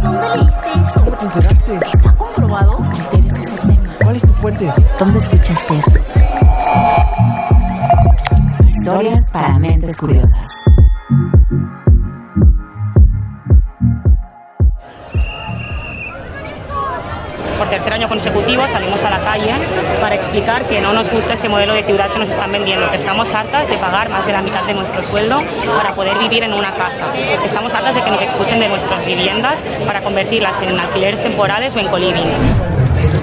¿Dónde leíste eso? ¿Cómo te enteraste? ¿Está comprobado? Debes hacerme mal. ¿Cuál es tu fuente? ¿Dónde escuchaste eso? Historias para mentes curiosas. Por tercer año consecutivo salimos a la calle para explicar que no nos gusta este modelo de ciudad que nos están vendiendo, que estamos hartas de pagar más de la mitad de nuestro sueldo para poder vivir en una casa. Estamos hartas de que nos expulsen de nuestras viviendas para convertirlas en alquileres temporales o en colivings.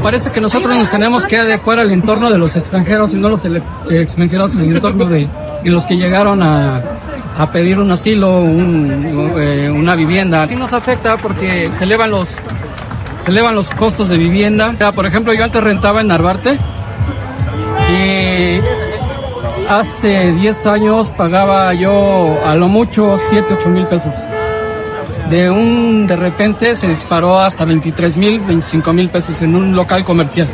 Parece que nosotros nos tenemos que adecuar al entorno de los extranjeros y no los extranjeros en el entorno de los que llegaron a pedir un asilo, una vivienda. Sí nos afecta porque se elevan los costos de vivienda. Por ejemplo, yo antes rentaba en Narvarte y hace 10 años pagaba yo a lo mucho 7, 8 mil pesos. De repente se disparó hasta 23,000, 25,000 pesos en un local comercial.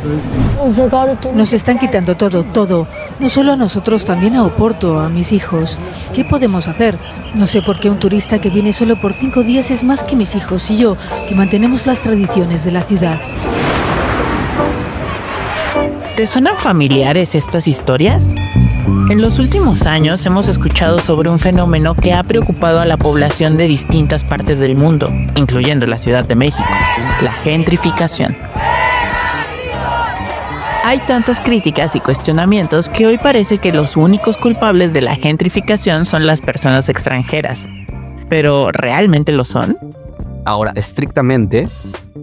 Nos están quitando todo. No solo a nosotros, también a Oporto, a mis hijos. ¿Qué podemos hacer? No sé por qué un turista que viene solo por 5 días es más que mis hijos y yo, que mantenemos las tradiciones de la ciudad. ¿Te suenan familiares estas historias? En los últimos años hemos escuchado sobre un fenómeno que ha preocupado a la población de distintas partes del mundo, incluyendo la Ciudad de México: la gentrificación. Hay tantas críticas y cuestionamientos que hoy parece que los únicos culpables de la gentrificación son las personas extranjeras. ¿Pero realmente lo son? Ahora, estrictamente,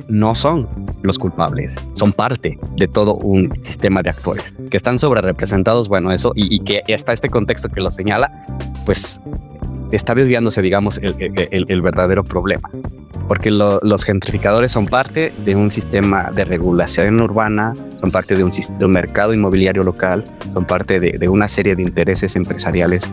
no son los culpables, son parte de todo un sistema de actores que están sobrerepresentados, bueno, eso, y que hasta este contexto que lo señala, pues está desviándose, digamos, el verdadero problema. Porque los gentrificadores son parte de un sistema de regulación urbana, son parte de un mercado inmobiliario local, son parte de una serie de intereses empresariales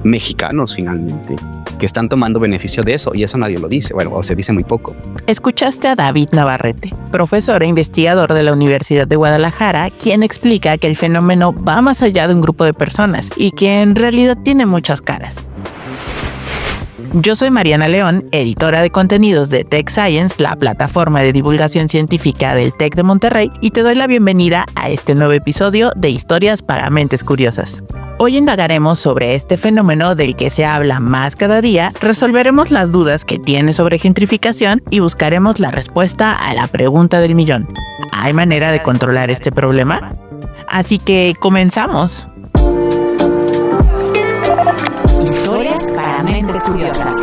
mexicanos, finalmente, que están tomando beneficio de eso, y eso nadie lo dice, bueno, o se dice muy poco. Escuchaste a David Navarrete, profesor e investigador de la Universidad de Guadalajara, quien explica que el fenómeno va más allá de un grupo de personas y que en realidad tiene muchas caras. Yo soy Mariana León, editora de contenidos de Tech Science, la plataforma de divulgación científica del TEC de Monterrey, y te doy la bienvenida a este nuevo episodio de Historias para Mentes Curiosas. Hoy indagaremos sobre este fenómeno del que se habla más cada día, resolveremos las dudas que tienes sobre gentrificación y buscaremos la respuesta a la pregunta del millón. ¿Hay manera de controlar este problema? Así que comenzamos. Historias para mentes curiosas.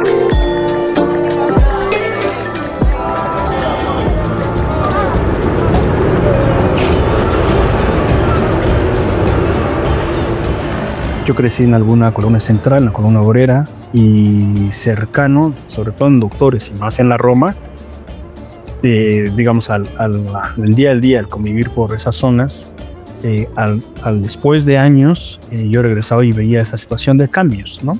Yo crecí en alguna colonia central, en la colonia obrera, y cercano, sobre todo en Doctores y más en la Roma, digamos al día al día, al convivir por esas zonas, después de años, yo regresaba y veía esta situación de cambios, ¿no?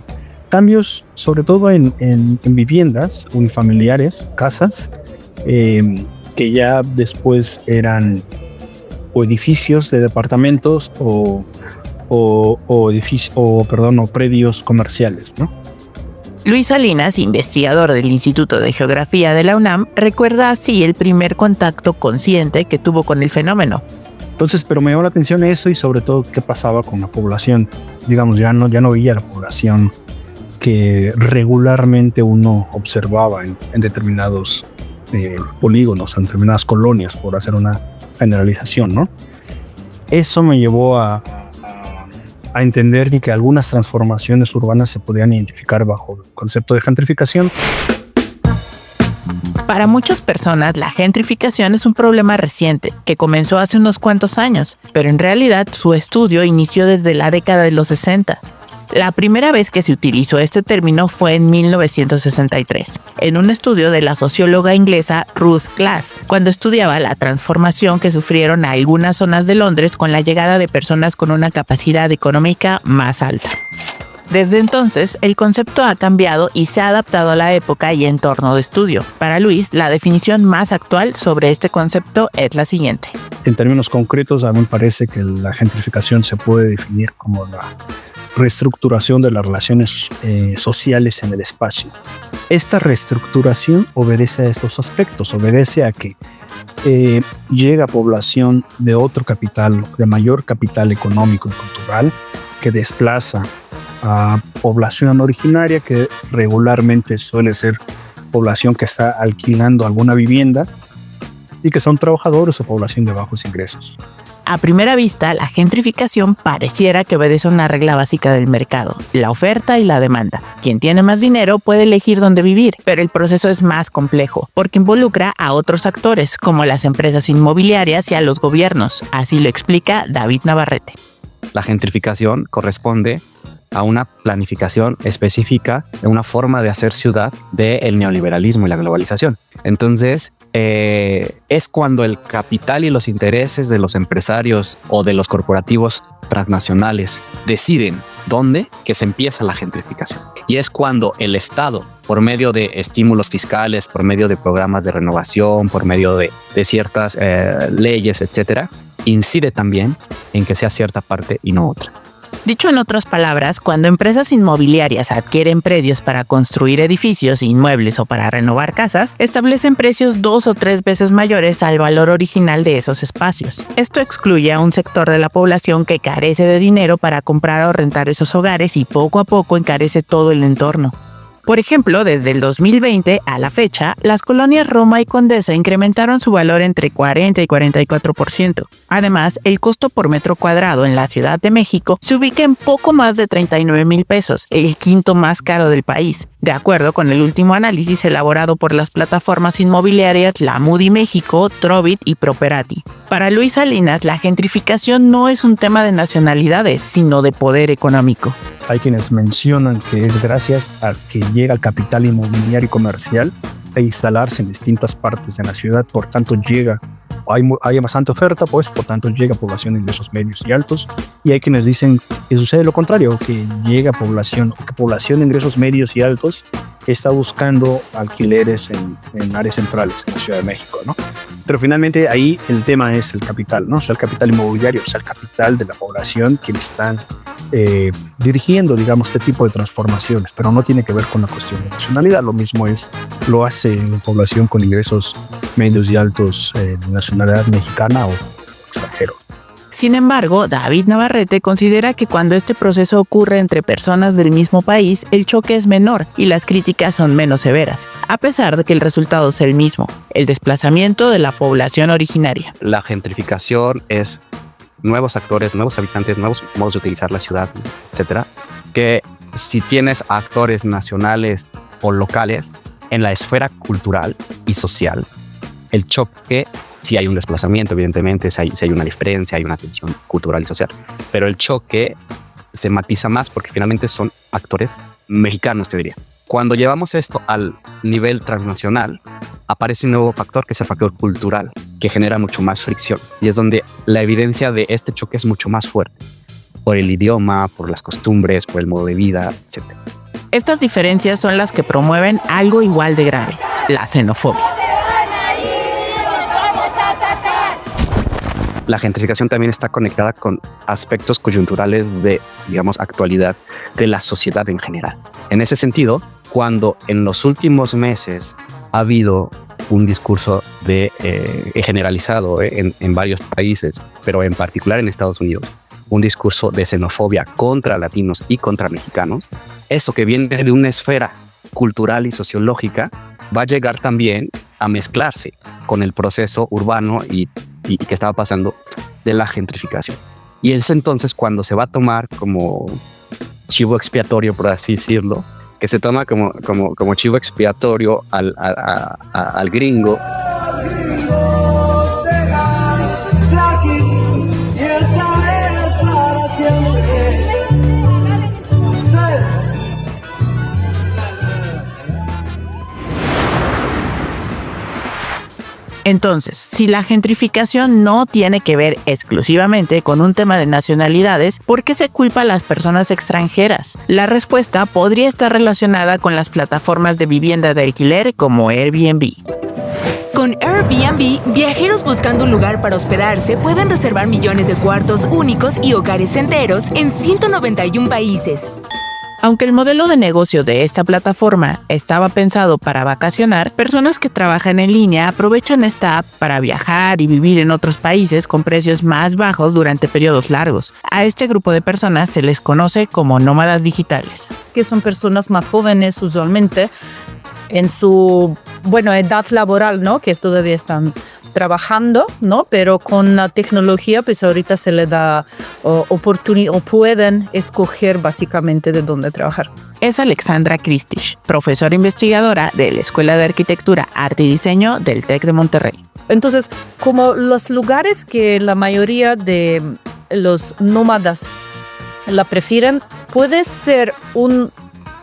Cambios sobre todo en viviendas unifamiliares, casas, que ya después eran o edificios de departamentos o predios comerciales, ¿no? Luis Salinas, investigador del Instituto de Geografía de la UNAM, recuerda así el primer contacto consciente que tuvo con el fenómeno. Entonces, pero me llamó la atención eso y sobre todo qué pasaba con la población. Digamos, ya no veía la población que regularmente uno observaba en determinados polígonos, en determinadas colonias, por hacer una generalización, ¿no? Eso me llevó a entender que algunas transformaciones urbanas se podían identificar bajo el concepto de gentrificación. Para muchas personas, la gentrificación es un problema reciente, que comenzó hace unos cuantos años, pero en realidad su estudio inició desde la década de los 60. La primera vez que se utilizó este término fue en 1963, en un estudio de la socióloga inglesa Ruth Glass, cuando estudiaba la transformación que sufrieron algunas zonas de Londres con la llegada de personas con una capacidad económica más alta. Desde entonces, el concepto ha cambiado y se ha adaptado a la época y entorno de estudio. Para Luis, la definición más actual sobre este concepto es la siguiente. En términos concretos, a mí me parece que la gentrificación se puede definir como la reestructuración de las relaciones sociales en el espacio. Esta reestructuración obedece a estos aspectos, obedece a que llega población de otro capital, de mayor capital económico y cultural, que desplaza a población originaria, que regularmente suele ser población que está alquilando alguna vivienda y que son trabajadores o población de bajos ingresos. A primera vista, la gentrificación pareciera que obedece a una regla básica del mercado, la oferta y la demanda. Quien tiene más dinero puede elegir dónde vivir, pero el proceso es más complejo, porque involucra a otros actores, como las empresas inmobiliarias y a los gobiernos. Así lo explica David Navarrete. La gentrificación corresponde a una planificación específica de una forma de hacer ciudad del neoliberalismo y la globalización. Entonces, es cuando el capital y los intereses de los empresarios o de los corporativos transnacionales deciden dónde que se empieza la gentrificación. Y es cuando el Estado, por medio de estímulos fiscales, por medio de programas de renovación, por medio de ciertas leyes, etcétera, incide también en que sea cierta parte y no otra. Dicho en otras palabras, cuando empresas inmobiliarias adquieren predios para construir edificios, inmuebles o para renovar casas, establecen precios 2 o 3 veces mayores al valor original de esos espacios. Esto excluye a un sector de la población que carece de dinero para comprar o rentar esos hogares y poco a poco encarece todo el entorno. Por ejemplo, desde el 2020 a la fecha, las colonias Roma y Condesa incrementaron su valor entre 40 y 44%. Además, el costo por metro cuadrado en la Ciudad de México se ubica en poco más de 39,000 pesos, el quinto más caro del país, de acuerdo con el último análisis elaborado por las plataformas inmobiliarias La Moody México, Trovit y Properati. Para Luis Salinas, la gentrificación no es un tema de nacionalidades, sino de poder económico. Hay quienes mencionan que es gracias a que llega el capital inmobiliario y comercial a instalarse en distintas partes de la ciudad, por tanto hay bastante oferta, pues por tanto llega población de ingresos medios y altos, y hay quienes dicen que sucede lo contrario, que llega población de ingresos medios y altos está buscando alquileres en áreas centrales en la Ciudad de México, ¿no? Pero finalmente ahí el tema es el capital, ¿no? O sea, el capital inmobiliario, o sea, el capital de la población quienes están dirigiendo, digamos, este tipo de transformaciones, pero no tiene que ver con la cuestión de nacionalidad. Lo mismo lo hace en población con ingresos medios y altos de nacionalidad mexicana o extranjero. Sin embargo, David Navarrete considera que cuando este proceso ocurre entre personas del mismo país, el choque es menor y las críticas son menos severas, a pesar de que el resultado es el mismo, el desplazamiento de la población originaria. La gentrificación es nuevos actores, nuevos habitantes, nuevos modos de utilizar la ciudad, etcétera, que si tienes actores nacionales o locales en la esfera cultural y social, el choque, si hay un desplazamiento, evidentemente, si hay una diferencia, hay una tensión cultural y social, pero el choque se matiza más porque finalmente son actores mexicanos, te diría. Cuando llevamos esto al nivel transnacional, aparece un nuevo factor que es el factor cultural, que genera mucho más fricción. Y es donde la evidencia de este choque es mucho más fuerte, por el idioma, por las costumbres, por el modo de vida, etc. Estas diferencias son las que promueven algo igual de grave, la xenofobia. La gentrificación también está conectada con aspectos coyunturales de, digamos, actualidad de la sociedad en general. En ese sentido, cuando en los últimos meses ha habido un discurso generalizado en varios países, pero en particular en Estados Unidos, un discurso de xenofobia contra latinos y contra mexicanos, eso que viene de una esfera cultural y sociológica va a llegar también a mezclarse con el proceso urbano y que estaba pasando de la gentrificación. Y es entonces cuando se va a tomar como chivo expiatorio, por así decirlo, que se toma como chivo expiatorio al gringo. Entonces, si la gentrificación no tiene que ver exclusivamente con un tema de nacionalidades, ¿por qué se culpa a las personas extranjeras? La respuesta podría estar relacionada con las plataformas de vivienda de alquiler como Airbnb. Con Airbnb, viajeros buscando un lugar para hospedarse pueden reservar millones de cuartos únicos y hogares enteros en 191 países. Aunque el modelo de negocio de esta plataforma estaba pensado para vacacionar, personas que trabajan en línea aprovechan esta app para viajar y vivir en otros países con precios más bajos durante periodos largos. A este grupo de personas se les conoce como nómadas digitales. Que son personas más jóvenes usualmente en su edad laboral, ¿no? Que todavía están trabajando, ¿no? Pero con la tecnología, pues ahorita se les da oportunidad o pueden escoger básicamente de dónde trabajar. Es Alexandra Kristich, profesora investigadora de la Escuela de Arquitectura, Arte y Diseño del TEC de Monterrey. Entonces, como los lugares que la mayoría de los nómadas la prefieren, puede ser un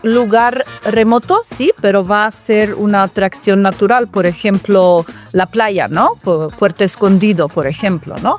lugar remoto, sí, pero va a ser una atracción natural, por ejemplo, la playa, ¿no? Puerto Escondido, por ejemplo, ¿no?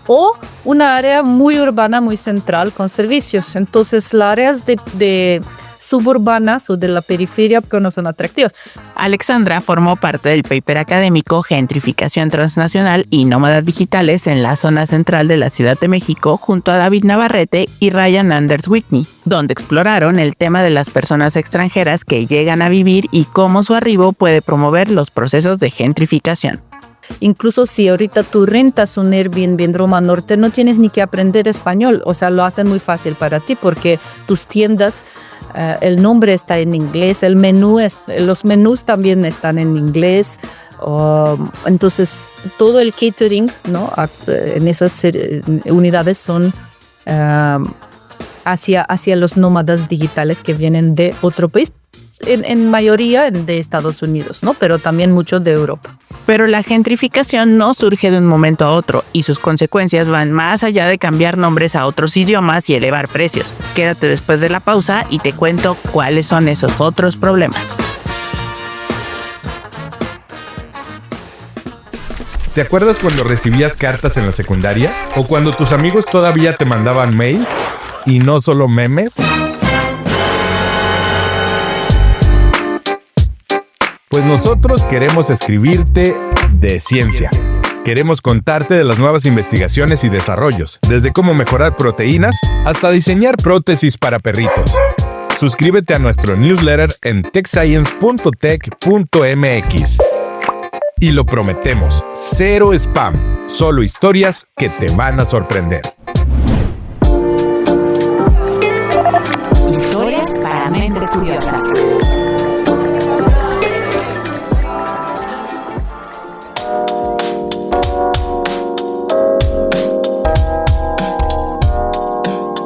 O una área muy urbana, muy central con servicios. Entonces, las áreas de suburbanas o de la periferia que no son atractivas. Alexandra formó parte del paper académico Gentrificación Transnacional y Nómadas Digitales en la zona central de la Ciudad de México junto a David Navarrete y Ryan Anders Whitney, donde exploraron el tema de las personas extranjeras que llegan a vivir y cómo su arribo puede promover los procesos de gentrificación. Incluso si ahorita tú rentas un Airbnb en Roma Norte, no tienes ni que aprender español, o sea, lo hacen muy fácil para ti porque tus tiendas, el nombre está en inglés, los menús también están en inglés, entonces todo el catering, ¿no? En esas unidades son hacia los nómadas digitales que vienen de otro país, en mayoría de Estados Unidos, ¿no? Pero también muchos de Europa. Pero la gentrificación no surge de un momento a otro y sus consecuencias van más allá de cambiar nombres a otros idiomas y elevar precios. Quédate después de la pausa y te cuento cuáles son esos otros problemas. ¿Te acuerdas cuando recibías cartas en la secundaria? ¿O cuando tus amigos todavía te mandaban mails? ¿Y no solo memes? Pues nosotros queremos escribirte de ciencia. Queremos contarte de las nuevas investigaciones y desarrollos, desde cómo mejorar proteínas hasta diseñar prótesis para perritos. Suscríbete a nuestro newsletter en techscience.tech.mx. Y lo prometemos, cero spam, solo historias que te van a sorprender. Historias para mentes curiosas.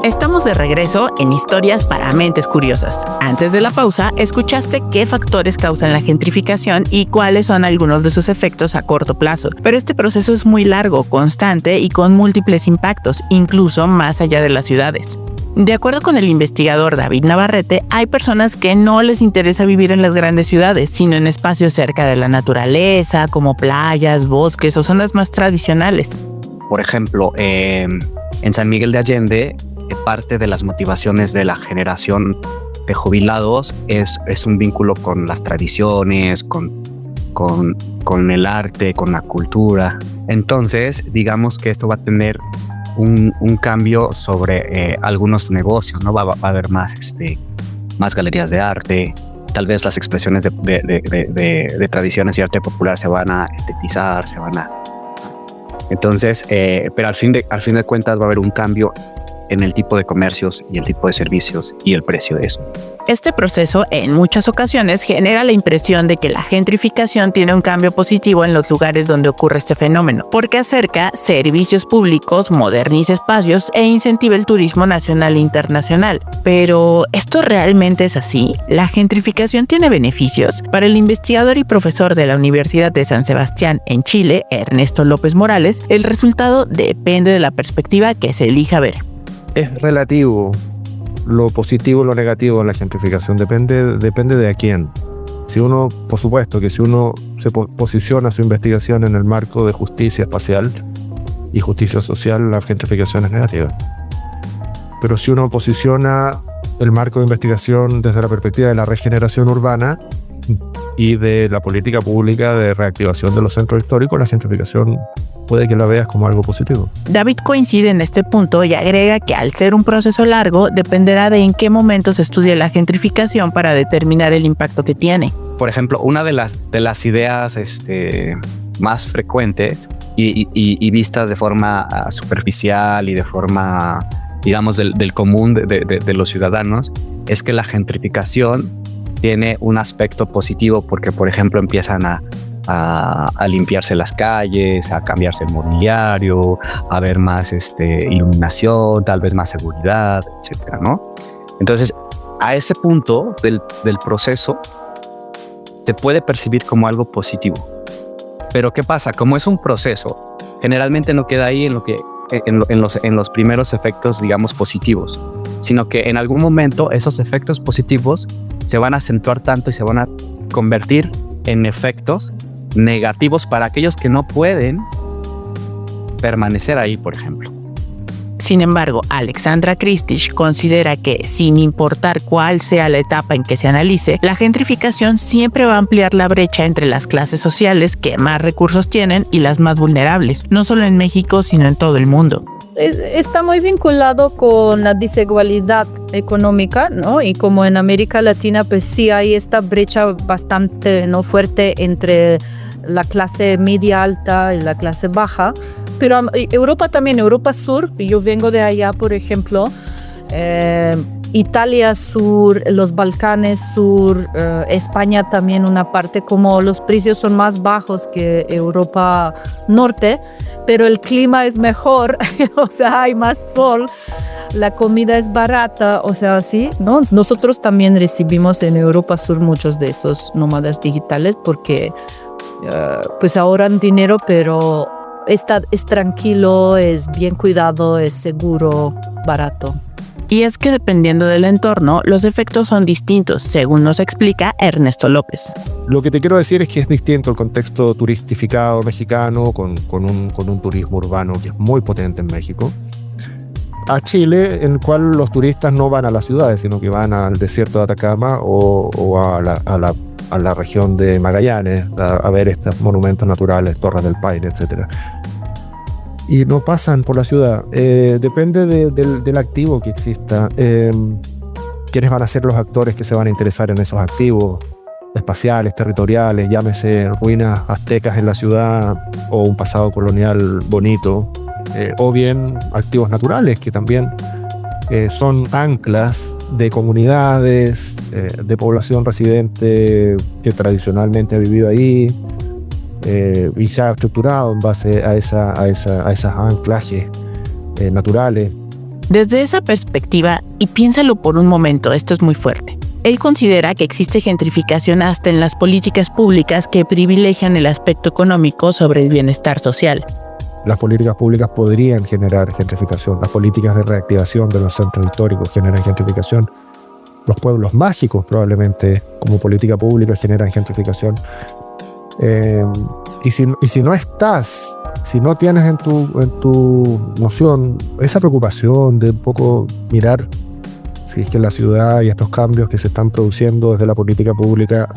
Estamos de regreso en Historias para Mentes Curiosas. Antes de la pausa, escuchaste qué factores causan la gentrificación y cuáles son algunos de sus efectos a corto plazo. Pero este proceso es muy largo, constante y con múltiples impactos, incluso más allá de las ciudades. De acuerdo con el investigador David Navarrete, hay personas que no les interesa vivir en las grandes ciudades, sino en espacios cerca de la naturaleza, como playas, bosques o zonas más tradicionales. Por ejemplo, en San Miguel de Allende, parte de las motivaciones de la generación de jubilados es un vínculo con las tradiciones, con el arte, con la cultura. Entonces, digamos que esto va a tener un cambio sobre algunos negocios, ¿no? Va a haber más galerías de arte. Tal vez las expresiones de tradiciones y arte popular se van a estetizar, Entonces, pero al fin de cuentas va a haber un cambio en el tipo de comercios y el tipo de servicios y el precio de eso. Este proceso en muchas ocasiones genera la impresión de que la gentrificación tiene un cambio positivo en los lugares donde ocurre este fenómeno, porque acerca servicios públicos, moderniza espacios e incentiva el turismo nacional e internacional. Pero, ¿esto realmente es así? ¿La gentrificación tiene beneficios? Para el investigador y profesor de la Universidad de San Sebastián en Chile, Ernesto López Morales, el resultado depende de la perspectiva que se elija ver. Es relativo. Lo positivo y lo negativo de la gentrificación depende de a quién. Si uno, por supuesto, que si uno se posiciona su investigación en el marco de justicia espacial y justicia social, la gentrificación es negativa. Pero si uno posiciona el marco de investigación desde la perspectiva de la regeneración urbana, y de la política pública de reactivación de los centros históricos, la gentrificación puede que la veas como algo positivo. David coincide en este punto y agrega que al ser un proceso largo, dependerá de en qué momento se estudie la gentrificación para determinar el impacto que tiene. Por ejemplo, una de las ideas más frecuentes y vistas de forma superficial y de forma, digamos, del común de los ciudadanos, es que la gentrificación tiene un aspecto positivo porque, por ejemplo, empiezan a limpiarse las calles, a cambiarse el mobiliario, a ver más iluminación, tal vez más seguridad, etcétera, ¿no? Entonces, a ese punto del proceso se puede percibir como algo positivo. Pero ¿qué pasa? Como es un proceso, generalmente no queda ahí en los primeros efectos, digamos, positivos, sino que en algún momento esos efectos positivos se van a acentuar tanto y se van a convertir en efectos negativos para aquellos que no pueden permanecer ahí, por ejemplo. Sin embargo, Alexandra Kristich considera que, sin importar cuál sea la etapa en que se analice, la gentrificación siempre va a ampliar la brecha entre las clases sociales que más recursos tienen y las más vulnerables, no solo en México, sino en todo el mundo. Está muy vinculado con la desigualdad económica, ¿no? Y como en América Latina, pues sí hay esta brecha bastante, ¿no?, fuerte entre la clase media alta y la clase baja. Pero Europa también, Europa Sur, yo vengo de allá, por ejemplo, Italia Sur, los Balcanes Sur, España también una parte, como los precios son más bajos que Europa Norte, pero el clima es mejor, o sea, hay más sol, la comida es barata, o sea, sí, ¿no? Nosotros también recibimos en Europa Sur muchos de esos nómadas digitales porque pues ahorran dinero, pero es tranquilo, es bien cuidado, es seguro, barato. Y es que dependiendo del entorno, los efectos son distintos, según nos explica Ernesto López. Lo que te quiero decir es que es distinto el contexto turistificado mexicano con un turismo urbano que es muy potente en México, a Chile, en el cual los turistas no van a las ciudades, sino que van al desierto de Atacama o a la región de Magallanes a ver estos monumentos naturales, Torres del Paine, etcétera. Y no pasan por la ciudad. Depende del activo que exista. ¿Quiénes van a ser los actores que se van a interesar en esos activos espaciales, territoriales, llámese ruinas aztecas en la ciudad o un pasado colonial bonito? O bien activos naturales que también son anclas de comunidades, de población residente que tradicionalmente ha vivido ahí, y se ha estructurado en base a esos anclajes naturales. Desde esa perspectiva, y piénsalo por un momento, esto es muy fuerte. Él considera que existe gentrificación hasta en las políticas públicas que privilegian el aspecto económico sobre el bienestar social. Las políticas públicas podrían generar gentrificación. Las políticas de reactivación de los centros históricos generan gentrificación. Los pueblos mágicos probablemente como política pública generan gentrificación. Y si no tienes en tu noción esa preocupación de un poco mirar si es que la ciudad y estos cambios que se están produciendo desde la política pública,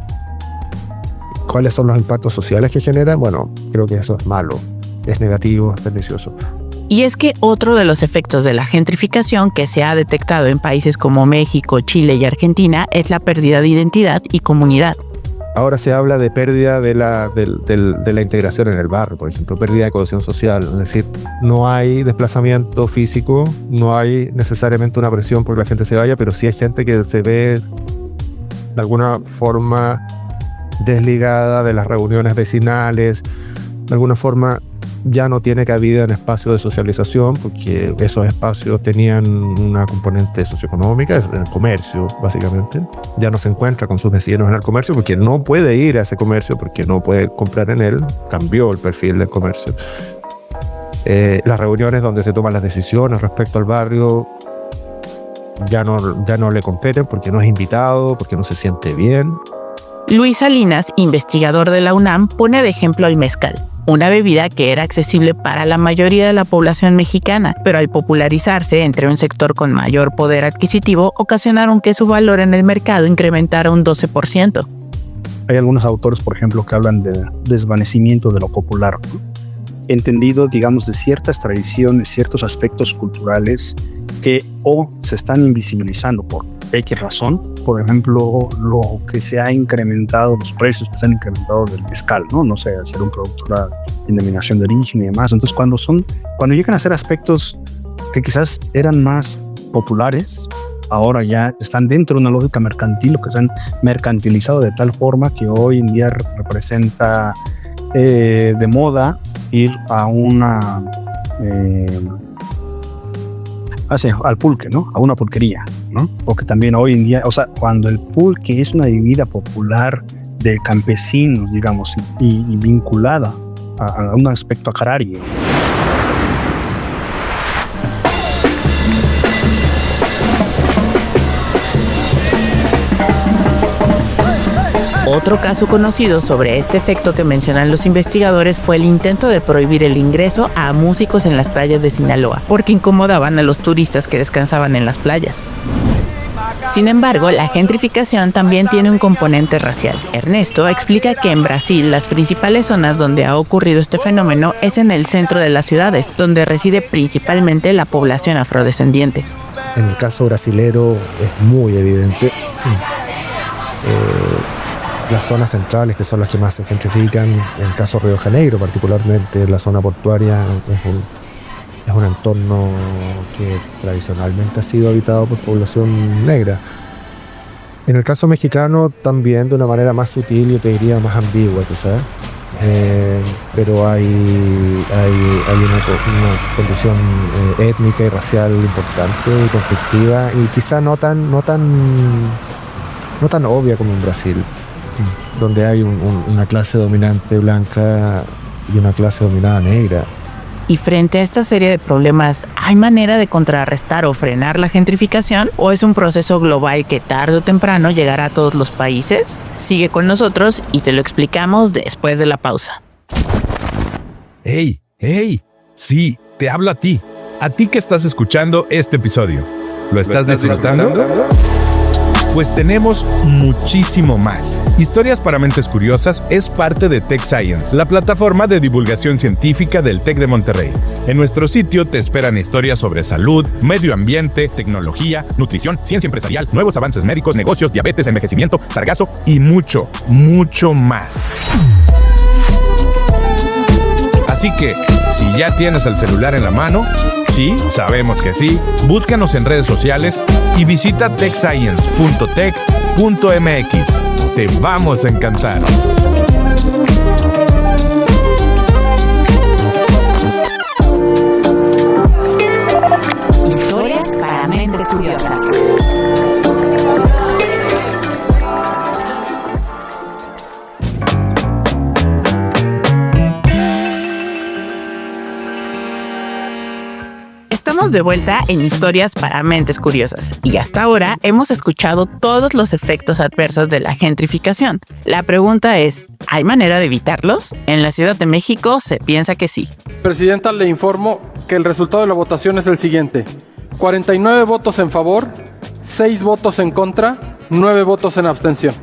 cuáles son los impactos sociales que generan, bueno, creo que eso es malo, es negativo, es pernicioso. Y es que otro de los efectos de la gentrificación que se ha detectado en países como México, Chile y Argentina es la pérdida de identidad y comunidad. Ahora se habla de pérdida de la integración en el barrio, por ejemplo, pérdida de cohesión social. Es decir, no hay desplazamiento físico, no hay necesariamente una presión porque la gente se vaya, pero sí hay gente que se ve de alguna forma desligada de las reuniones vecinales, de alguna forma ya no tiene cabida en espacios de socialización porque esos espacios tenían una componente socioeconómica, el comercio básicamente. Ya no se encuentra con sus vecinos en el comercio porque no puede ir a ese comercio, porque no puede comprar en él, cambió el perfil del comercio. Las reuniones donde se toman las decisiones respecto al barrio ya no le competen porque no es invitado, porque no se siente bien. Luis Salinas, investigador de la UNAM, pone de ejemplo el mezcal, una bebida que era accesible para la mayoría de la población mexicana, pero al popularizarse entre un sector con mayor poder adquisitivo, ocasionaron que su valor en el mercado incrementara un 12%. Hay algunos autores, por ejemplo, que hablan de desvanecimiento de lo popular, ¿no? Entendido, digamos, de ciertas tradiciones, ciertos aspectos culturales que o se están invisibilizando por X razón. Por ejemplo, lo que se ha incrementado, los precios que se han incrementado del mezcal, ¿no? No sé, hacer un producto de denominación de origen y demás. Entonces, cuando llegan a ser aspectos que quizás eran más populares, ahora ya están dentro de una lógica mercantil, o que se han mercantilizado de tal forma que hoy en día representa de moda ir a al pulque, ¿no? A una pulquería, ¿no? Porque también hoy en día, o sea, cuando el pulque es una bebida popular de campesinos, digamos, y vinculada a un aspecto agrario. Otro caso conocido sobre este efecto que mencionan los investigadores fue el intento de prohibir el ingreso a músicos en las playas de Sinaloa, porque incomodaban a los turistas que descansaban en las playas. Sin embargo, la gentrificación también tiene un componente racial. Ernesto explica que en Brasil las principales zonas donde ha ocurrido este fenómeno es en el centro de las ciudades, donde reside principalmente la población afrodescendiente. En el caso brasilero es muy evidente. Las zonas centrales, que son las que más se gentrifican, en el caso de Río de Janeiro particularmente, la zona portuaria es un entorno que tradicionalmente ha sido habitado por población negra. En el caso mexicano también de una manera más sutil, yo te diría más ambigua, quizás, pero hay una condición étnica y racial importante y conflictiva, y quizá no tan obvia como en Brasil, donde hay una clase dominante blanca y una clase dominada negra. Y frente a esta serie de problemas, ¿hay manera de contrarrestar o frenar la gentrificación? ¿O es un proceso global que tarde o temprano llegará a todos los países? Sigue con nosotros y te lo explicamos después de la pausa. ¡Hey! Sí, te hablo a ti que estás escuchando este episodio. ¿Lo estás disfrutando? Pues tenemos muchísimo más. Historias para Mentes Curiosas es parte de Tech Science, la plataforma de divulgación científica del TEC de Monterrey. En nuestro sitio te esperan historias sobre salud, medio ambiente, tecnología, nutrición, ciencia empresarial, nuevos avances médicos, negocios, diabetes, envejecimiento, sargazo y mucho, mucho más. Así que, si ya tienes el celular en la mano, sí, sabemos que sí, búscanos en redes sociales y visita techscience.tech.mx. Te vamos a encantar. Historias para mentes curiosas. Estamos de vuelta en Historias para Mentes Curiosas y hasta ahora hemos escuchado todos los efectos adversos de la gentrificación. La pregunta es, ¿hay manera de evitarlos? En la Ciudad de México se piensa que sí. Presidenta, le informo que el resultado de la votación es el siguiente: 49 votos en favor, 6 votos en contra, 9 votos en abstención.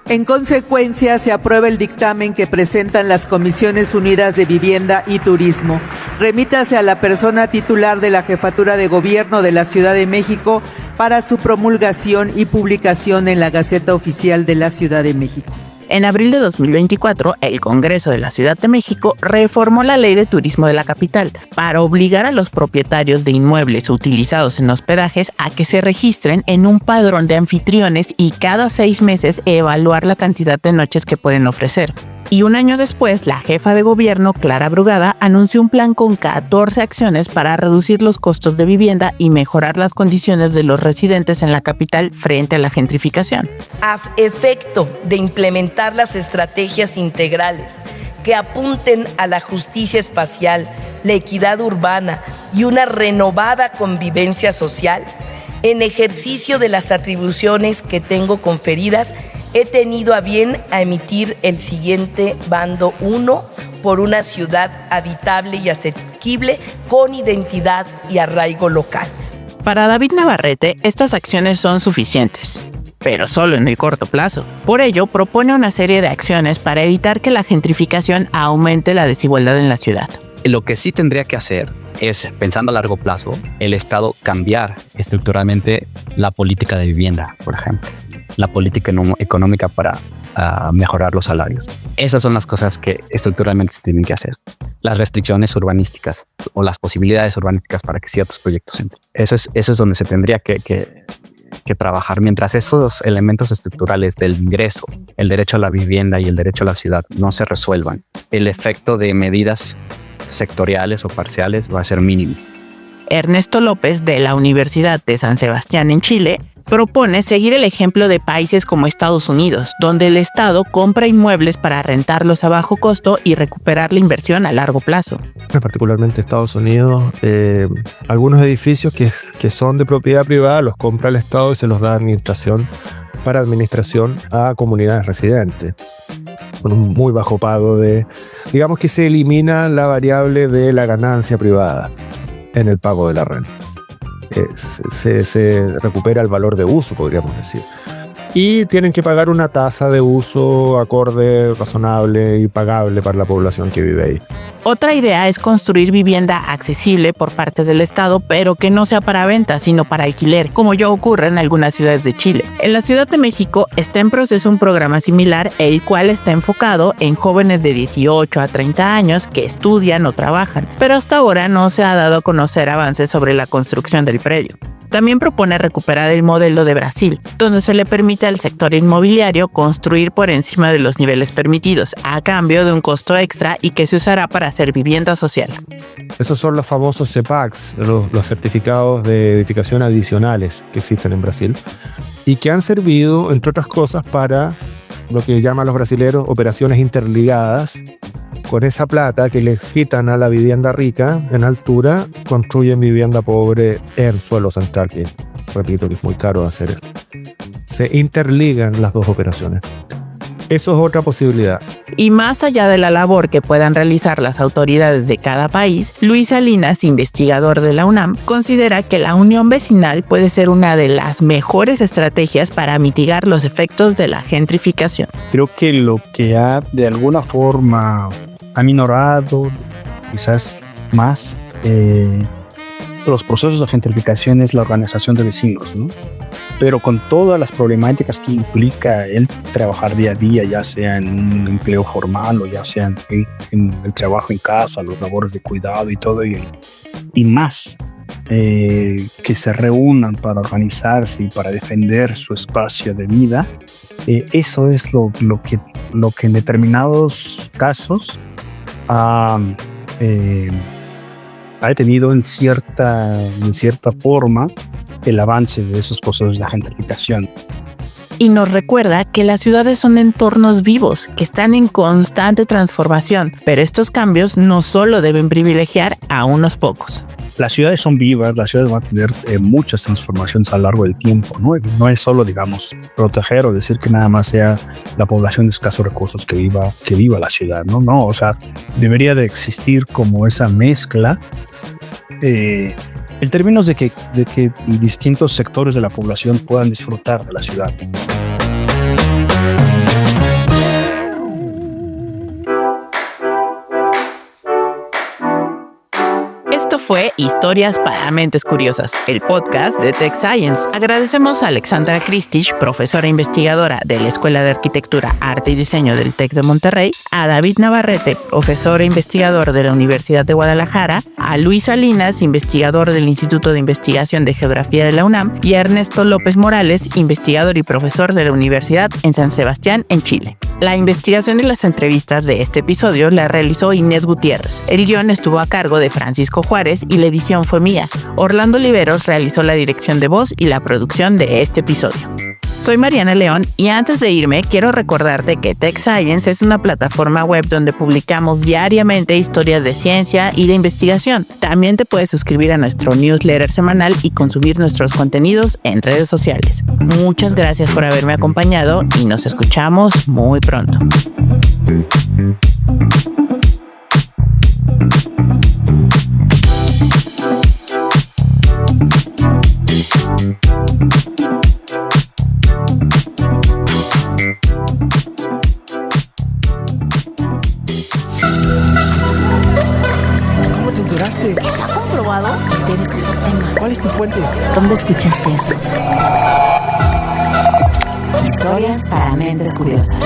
En consecuencia, se aprueba el dictamen que presentan las Comisiones Unidas de Vivienda y Turismo. Remítase a la persona titular de la Jefatura de Gobierno de la Ciudad de México para su promulgación y publicación en la Gaceta Oficial de la Ciudad de México. En abril de 2024, el Congreso de la Ciudad de México reformó la Ley de Turismo de la capital para obligar a los propietarios de inmuebles utilizados en hospedajes a que se registren en un padrón de anfitriones y cada 6 meses evaluar la cantidad de noches que pueden ofrecer. Y un año después, la jefa de gobierno, Clara Brugada, anunció un plan con 14 acciones para reducir los costos de vivienda y mejorar las condiciones de los residentes en la capital frente a la gentrificación. A efecto de implementar las estrategias integrales que apunten a la justicia espacial, la equidad urbana y una renovada convivencia social, en ejercicio de las atribuciones que tengo conferidas, he tenido a bien a emitir el siguiente bando 1 por una ciudad habitable y asequible con identidad y arraigo local. Para David Navarrete, estas acciones son suficientes. pero solo en el corto plazo. Por ello, propone una serie de acciones para evitar que la gentrificación aumente la desigualdad en la ciudad. Lo que sí tendría que hacer es, pensando a largo plazo, el Estado cambiar estructuralmente la política de vivienda, por ejemplo, la política económica para mejorar los salarios. Esas son las cosas que estructuralmente se tienen que hacer. Las restricciones urbanísticas o las posibilidades urbanísticas para que ciertos proyectos entren. Eso es donde se tendría que trabajar. Mientras esos elementos estructurales del ingreso, el derecho a la vivienda y el derecho a la ciudad no se resuelvan, el efecto de medidas sectoriales o parciales va a ser mínimo. Ernesto López, de la Universidad de San Sebastián en Chile, propone seguir el ejemplo de países como Estados Unidos, donde el Estado compra inmuebles para rentarlos a bajo costo y recuperar la inversión a largo plazo. Particularmente Estados Unidos, algunos edificios que son de propiedad privada los compra el Estado y se los da para administración a comunidades residentes, con un muy bajo pago digamos que se elimina la variable de la ganancia privada en el pago de la renta. Se recupera el valor de uso, podríamos decir. Y tienen que pagar una tasa de uso acorde, razonable y pagable para la población que vive ahí. Otra idea es construir vivienda accesible por parte del Estado, pero que no sea para venta, sino para alquiler, como ya ocurre en algunas ciudades de Chile. En la Ciudad de México está en proceso un programa similar, el cual está enfocado en jóvenes de 18 a 30 años que estudian o trabajan, pero hasta ahora no se ha dado a conocer avances sobre la construcción del predio. También propone recuperar el modelo de Brasil, donde se le permite al sector inmobiliario construir por encima de los niveles permitidos, a cambio de un costo extra y que se usará para hacer vivienda social. Esos son los famosos CEPACs, los certificados de edificación adicionales que existen en Brasil y que han servido, entre otras cosas, para lo que llaman los brasileros operaciones interligadas. Con esa plata que les quitan a la vivienda rica en altura, construyen vivienda pobre en suelo central, que repito que es muy caro de hacer. Se interligan las dos operaciones. Eso es otra posibilidad. Y más allá de la labor que puedan realizar las autoridades de cada país, Luis Salinas, investigador de la UNAM, considera que la unión vecinal puede ser una de las mejores estrategias para mitigar los efectos de la gentrificación. Creo que lo que ha de alguna forma aminorado, quizás más, los procesos de gentrificación es la organización de vecinos, ¿no? Pero con todas las problemáticas que implica el trabajar día a día, ya sea en un empleo formal o ya sea en el trabajo en casa, los labores de cuidado y todo, y más, que se reúnan para organizarse y para defender su espacio de vida, eso es lo que en determinados casos ha detenido en cierta forma el avance de esos procesos de gentrificación. Y nos recuerda que las ciudades son entornos vivos, que están en constante transformación, pero estos cambios no solo deben privilegiar a unos pocos. Las ciudades son vivas, las ciudades van a tener muchas transformaciones a lo largo del tiempo, ¿no? No es solo, digamos, proteger o decir que nada más sea la población de escasos recursos que viva la ciudad, ¿no? No, o sea, debería de existir como esa mezcla en términos de que distintos sectores de la población puedan disfrutar de la ciudad. Esto fue Historias para Mentes Curiosas, el podcast de Tech Science. Agradecemos a Alexandra Kristich, profesora investigadora de la Escuela de Arquitectura, Arte y Diseño del TEC de Monterrey, a David Navarrete, profesor e investigador de la Universidad de Guadalajara, a Luis Salinas, investigador del Instituto de Investigación de Geografía de la UNAM, y a Ernesto López Morales, investigador y profesor de la Universidad en San Sebastián, en Chile. La investigación y las entrevistas de este episodio la realizó Inés Gutiérrez. El guión estuvo a cargo de Francisco Juárez y la edición fue mía. Orlando Oliveros realizó la dirección de voz y la producción de este episodio. Soy Mariana León y antes de irme quiero recordarte que Tech Science es una plataforma web donde publicamos diariamente historias de ciencia y de investigación. También te puedes suscribir a nuestro newsletter semanal y consumir nuestros contenidos en redes sociales. Muchas gracias por haberme acompañado y nos escuchamos muy pronto. escuchaste? Está comprobado que tienes ese tema. ¿Cuál es tu fuente? ¿Dónde escuchaste eso? Historias para mentes curiosas.